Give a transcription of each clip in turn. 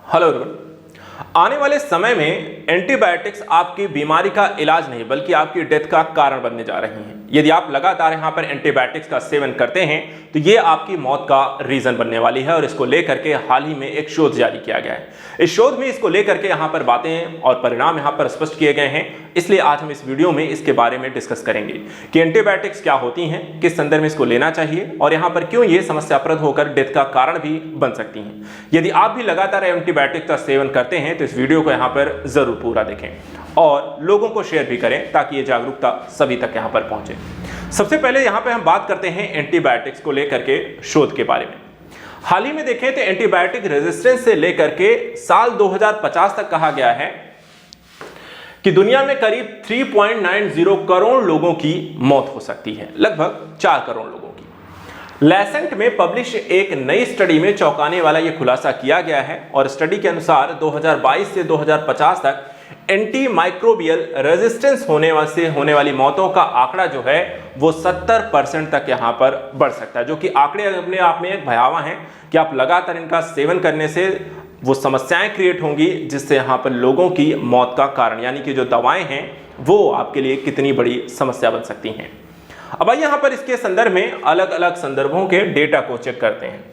Hello everyone. आने वाले समय में एंटीबायोटिक्स आपकी बीमारी का इलाज नहीं बल्कि आपकी डेथ का कारण बनने जा रही हैं। यदि आप लगातार यहाँ पर एंटीबायोटिक्स का सेवन करते हैं तो ये आपकी मौत का रीजन बनने वाली है और इसको लेकर के हाल ही में एक शोध जारी किया गया है। इस शोध में इसको लेकर के यहाँ पर बातें और परिणाम यहाँ पर स्पष्ट किए गए हैं, इसलिए आज हम इस वीडियो में इसके बारे में डिस्कस करेंगे कि एंटीबायोटिक्स क्या होती हैं, किस संदर्भ में इसको लेना चाहिए और यहाँ पर क्यों ये समस्याप्रद होकर डेथ का कारण भी बन सकती हैं। यदि आप भी लगातार एंटीबायोटिक का सेवन करते हैं तो इस वीडियो को यहाँ पर जरूर पूरा देखें और लोगों को शेयर भी करें ताकि ये जागरूकता सभी तक यहाँ पर पहुंचे। सबसे पहले यहाँ पे हम बात करते हैं एंटीबायोटिक्स को लेकर के शोध के बारे में। हाल ही में देखें तो एंटीबायोटिक रेजिस्टेंस से लेकर के साल 2050 तक कहा गया है कि दुनिया में करीब 3.90 करोड़ लोगों की मौत हो सकती है, लगभग 4 करोड़ लोगों की। लैसेंट में पब्लिश एक नई स्टडी में चौंकाने वाला यह खुलासा किया गया है और स्टडी के अनुसार 2022 से 2050 तक एंटी माइक्रोबियल रेजिस्टेंस होने वाली मौतों का आंकड़ा जो है वो 70% तक यहां पर बढ़ सकता है, जो कि आंकड़े अपने आप में एक भयावह हैं कि आप लगातार इनका सेवन करने से वो समस्याएं क्रिएट होंगी जिससे यहाँ पर लोगों की मौत का कारण यानी कि जो दवाएं हैं वो आपके लिए कितनी बड़ी समस्या बन सकती हैं। अब आइए यहाँ पर इसके संदर्भ में अलग अलग संदर्भों के डेटा को चेक करते हैं।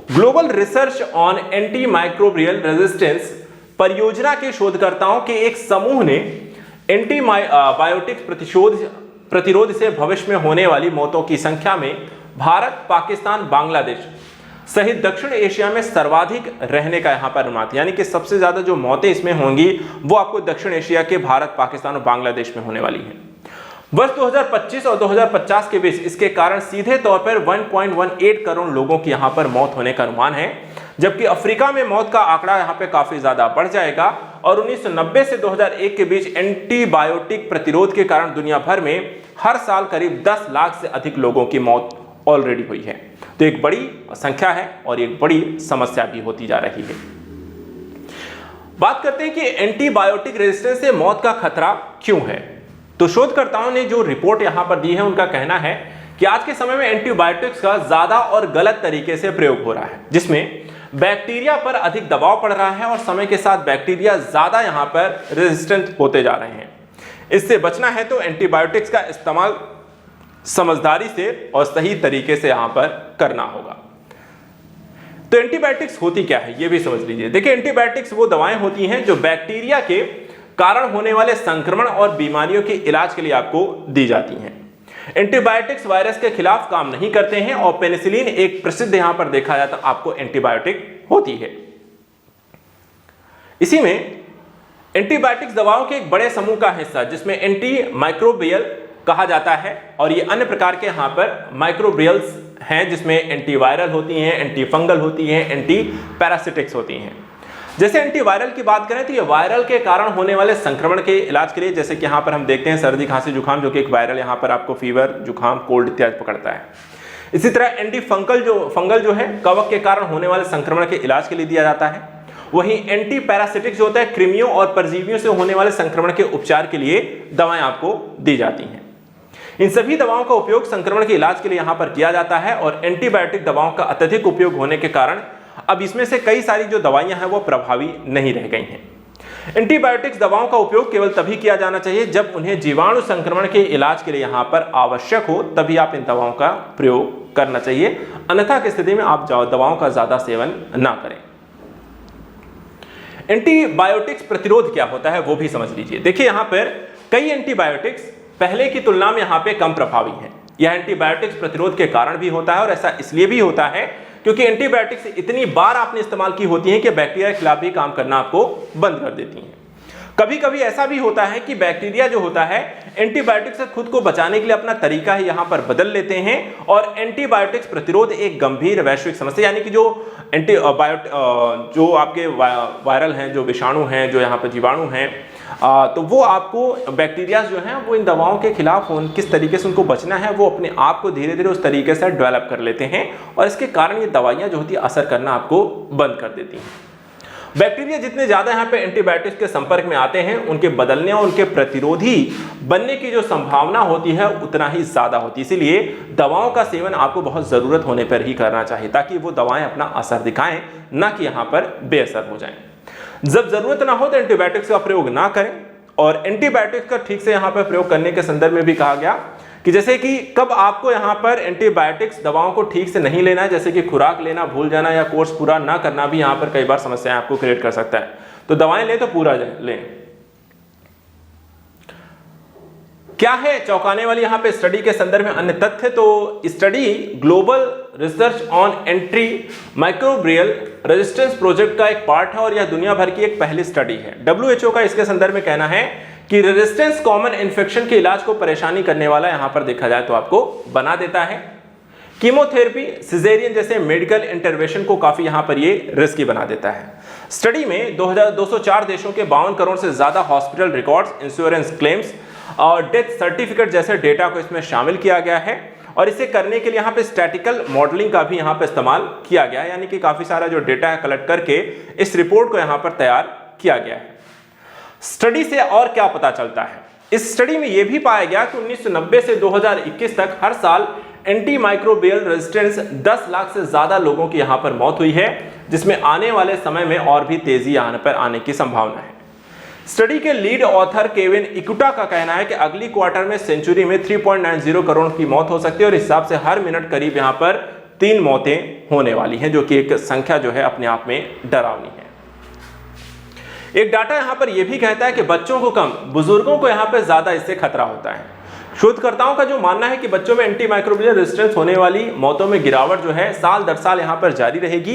Global research on anti microbial resistance परियोजना के शोधकर्ताओं के एक समूह ने एंटीबायोटिक प्रतिरोध से भविष्य में होने वाली मौतों की संख्या में भारत, पाकिस्तान, बांग्लादेश सहित दक्षिण एशिया में सर्वाधिक रहने का यहां पर अनुमान, यानी कि सबसे ज्यादा जो मौतें इसमें होंगी वो आपको दक्षिण एशिया के भारत, पाकिस्तान और बांग्लादेश में होने वाली है। वर्ष 2025 और 2050 के बीच इसके कारण सीधे तौर पर 1.18 करोड़ लोगों की यहां पर मौत होने का अनुमान है, जबकि अफ्रीका में मौत का आंकड़ा यहां पे काफी ज्यादा बढ़ जाएगा और 1990 से 2001 के बीच एंटीबायोटिक प्रतिरोध के कारण दुनिया भर में हर साल करीब 10 लाख से अधिक लोगों की मौत ऑलरेडी हुई है। तो एक बड़ी संख्या है और एक बड़ी समस्या भी होती जा रही है। बात करते हैं कि एंटीबायोटिक रेजिस्टेंस से मौत का खतरा क्यों है। तो शोधकर्ताओं ने जो रिपोर्ट यहां पर दी है उनका कहना है कि आज के समय में एंटीबायोटिक्स का ज्यादा और गलत तरीके से प्रयोग हो रहा है, जिसमें बैक्टीरिया पर अधिक दबाव पड़ रहा है और समय के साथ बैक्टीरिया ज्यादा यहां पर रेजिस्टेंट होते जा रहे हैं। इससे बचना है तो एंटीबायोटिक्स का इस्तेमाल समझदारी से और सही तरीके से यहां पर करना होगा। तो एंटीबायोटिक्स होती क्या है ये भी समझ लीजिए। देखिए, एंटीबायोटिक्स वो दवाएं होती हैं जो बैक्टीरिया के कारण होने वाले संक्रमण और बीमारियों के इलाज के लिए आपको दी जाती हैं। एंटीबायोटिक्स वायरस के खिलाफ काम नहीं करते हैं और पेनिसिलिन एक प्रसिद्ध यहां पर देखा जाता आपको एंटीबायोटिक होती है। इसी में एंटीबायोटिक्स दवाओं के एक बड़े समूह का हिस्सा जिसमें एंटी माइक्रोबियल कहा जाता है और ये अन्य प्रकार के यहां पर माइक्रोबियल्स हैं जिसमें एंटीवायरल होती हैं, एंटी फंगल होती हैं, एंटी पैरासिटिक्स होती हैं। जैसे एंटीवायरल की बात करें तो ये वायरल के कारण होने वाले संक्रमण के इलाज के लिए, जैसे कि यहाँ पर हम देखते हैं सर्दी, खांसी, जुकाम, जो कि एक वायरल यहाँ पर आपको फीवर, जुकाम, कोल्ड इत्यादि पकड़ता है। इसी तरह एंटी फंगल जो है कवक के कारण होने वाले संक्रमण के इलाज के लिए दिया जाता है। वहीं एंटी पैरासिटिक जो होता है कृमियों और परजीवियों से होने वाले संक्रमण के उपचार के लिए दवाएं आपको दी जाती हैं। इन सभी दवाओं का उपयोग संक्रमण के इलाज के लिए यहाँ पर किया जाता है और एंटीबायोटिक दवाओं का अत्यधिक उपयोग होने के कारण अब इसमें से कई सारी जो दवाइयां हैं वो प्रभावी नहीं रह गई हैं। एंटीबायोटिक्स दवाओं का उपयोग केवल तभी किया जाना चाहिए जब उन्हें जीवाणु संक्रमण के इलाज के लिए यहां पर आवश्यक हो, तभी आप इन दवाओं का प्रयोग करना चाहिए, अन्यथा की स्थिति में आप दवाओं का ज्यादा सेवन ना करें। एंटीबायोटिक्स प्रतिरोध क्या होता है वो भी समझ लीजिए। देखिए, यहां पर कई एंटीबायोटिक्स पहले की तुलना में यहां पर कम प्रभावी हैं। यह एंटीबायोटिक्स प्रतिरोध के कारण भी होता है और ऐसा इसलिए भी होता है क्योंकि एंटीबायोटिक्स इतनी बार आपने इस्तेमाल की होती हैं कि बैक्टीरिया के खिलाफ भी काम करना आपको बंद कर देती हैं। कभी कभी ऐसा भी होता है कि बैक्टीरिया जो होता है एंटीबायोटिक्स से खुद को बचाने के लिए अपना तरीका ही यहां पर बदल लेते हैं और एंटीबायोटिक्स प्रतिरोध एक गंभीर वैश्विक समस्या, यानी कि जो जो आपके वायरल हैं, जो विषाणु हैं, जो यहाँ पर जीवाणु हैं, तो वो आपको बैक्टीरिया जो हैं वो इन दवाओं के खिलाफ किस तरीके से उनको बचना है वो अपने आप को धीरे धीरे उस तरीके से डेवलप कर लेते हैं और इसके कारण ये दवाइयाँ जो होती है असर करना आपको बंद कर देती हैं। बैक्टीरिया जितने ज्यादा यहाँ पे एंटीबायोटिक्स के संपर्क में आते हैं, उनके बदलने और उनके प्रतिरोधी बनने की जो संभावना होती है उतना ही ज्यादा होती है। इसीलिए दवाओं का सेवन आपको बहुत जरूरत होने पर ही करना चाहिए, ताकि वो दवाएं अपना असर दिखाएं, ना कि यहाँ पर बेअसर हो जाएं। जब जरूरत ना हो तो एंटीबायोटिक्स का प्रयोग ना करें। और एंटीबायोटिक्स का ठीक से यहाँ पर प्रयोग करने के संदर्भ में भी कहा गया कि जैसे कि कब आपको यहाँ पर एंटीबायोटिक्स दवाओं को ठीक से नहीं लेना है, जैसे कि खुराक लेना भूल जाना या कोर्स पूरा ना करना भी यहाँ पर कई बार समस्याएं आपको क्रिएट कर सकता है। तो दवाएं लें तो पूरा लें। क्या है चौंकाने वाली यहाँ पे स्टडी के संदर्भ में अन्य तथ्य? तो study global research on anti microbial resistance project का एक पार्ट है और यह दुनिया भर की एक पहली स्टडी है। WHO का इसके संदर्भ में कहना है कि रेजिस्टेंस कॉमन इन्फेक्शन के इलाज को परेशानी करने वाला यहां पर देखा जाए तो आपको बना देता है। कीमोथेरेपी, सिजेरियन जैसे मेडिकल इंटरवेंशन को काफी यहां पर ये रिस्की बना देता है। स्टडी में 204 देशों के 52 करोड़ से ज्यादा हॉस्पिटल रिकॉर्ड्स, इंश्योरेंस क्लेम्स और डेथ सर्टिफिकेट जैसे डेटा को इसमें शामिल किया गया है। और इसे करने के लिए यहाँ पे स्टैटिकल मॉडलिंग का भी यहाँ पे इस्तेमाल किया गया है, यानी कि काफी सारा जो डेटा है कलेक्ट करके इस रिपोर्ट को यहाँ पर तैयार किया गया है। स्टडी से और क्या पता चलता है? इस स्टडी में यह भी पाया गया कि 1990 से 2021 तक हर साल एंटी माइक्रोबियल रेजिस्टेंस 10 लाख से ज्यादा लोगों की यहाँ पर मौत हुई है, जिसमें आने वाले समय में और भी तेजी आने की संभावना है। स्टडी के लीड ऑथर केविन इकुटा का कहना है कि अगली क्वार्टर में सेंचुरी में 3.90 करोड़ की मौत हो सकती है और इस हिसाब से हर मिनट करीब यहाँ पर 3 मौतें होने वाली हैं, जो कि एक संख्या जो है अपने आप में डरावनी है। एक डाटा यहां पर यह भी कहता है कि बच्चों को कम, बुजुर्गों को यहां पर ज्यादा इससे खतरा होता है। शोधकर्ताओं का जो मानना है कि बच्चों में एंटीमाइक्रोबियल रेजिस्टेंस होने वाली मौतों में गिरावट जो है साल दर साल यहां पर जारी रहेगी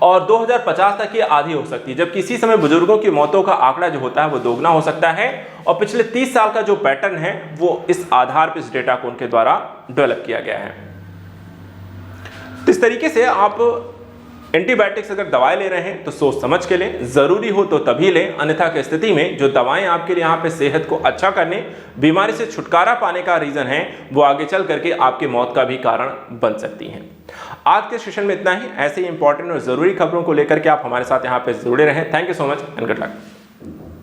और 2050 तक ये आधी हो सकती है, जबकि इसी समय बुजुर्गों की मौतों का आंकड़ा जो होता है वो दोगुना हो सकता है। और पिछले 30 साल का जो पैटर्न है वो इस आधार पर इस डेटा को उनके द्वारा डेवलप किया गया है। तो इस तरीके से आप एंटीबायोटिक्स अगर दवाएं ले रहे हैं तो सोच समझ के लें, जरूरी हो तो तभी लें, अन्यथा की स्थिति में जो दवाएं आपके लिए यहाँ पे सेहत को अच्छा करने, बीमारी से छुटकारा पाने का रीजन है, वो आगे चल करके आपकी मौत का भी कारण बन सकती हैं। आज के सेशन में इतना ही। ऐसे ही इंपॉर्टेंट और जरूरी खबरों को लेकर के आप हमारे साथ यहाँ पे जुड़े रहें। Thank you so much and good luck.